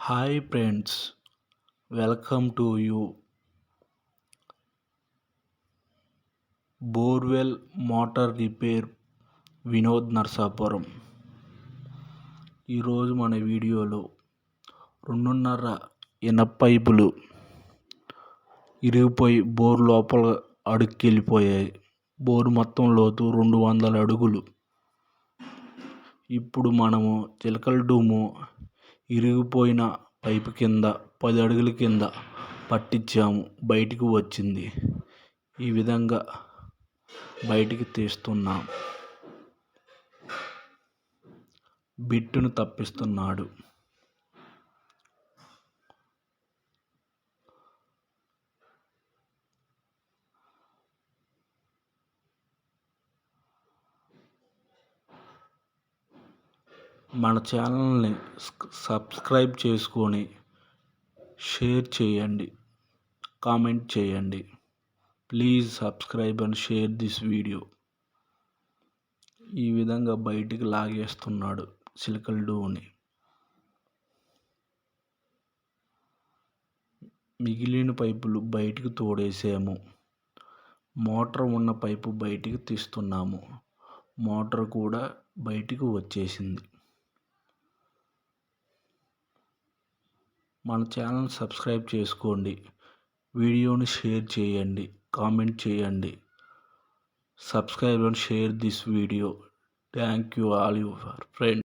Hi friends, welcome to you Borewell motor repair vinod Narasapuram. ఈరోజు మన వీడియోలో 2.5 ఇనప పైపులు ఇరిగిపోయి బోరు లోపల అడుక్కెళ్ళిపోయాయి. బోరు మొత్తం లోతు 200 అడుగులు. ఇప్పుడు మనము చిలకల డూము ఇరిగిపోయిన పైపు కింద 10 అడుగుల కింద పట్టించాము. బయటికి వచ్చింది. ఈ విధంగా బయటికి తీస్తున్నాం. బిట్టును తప్పిస్తున్నాడు. మన ఛానల్ని సబ్స్క్రైబ్ చేసుకొని షేర్ చేయండి, కామెంట్ చేయండి. Please subscribe and share this video. ఈ విధంగా బయటికి లాగేస్తున్నాడు చిలకల డూని. మిగిలిన పైపులు బయటికి తోడేసాము. మోటార్ ఉన్న పైపు బయటికి తీస్తున్నాము. మోటార్ కూడా బయటికి వచ్చేసింది. మన ఛానల్ సబ్స్క్రైబ్ చేసుకోండి, వీడియోని షేర్ చేయండి, కామెంట్ చేయండి. Subscribe and share this video. Thank you all your friends.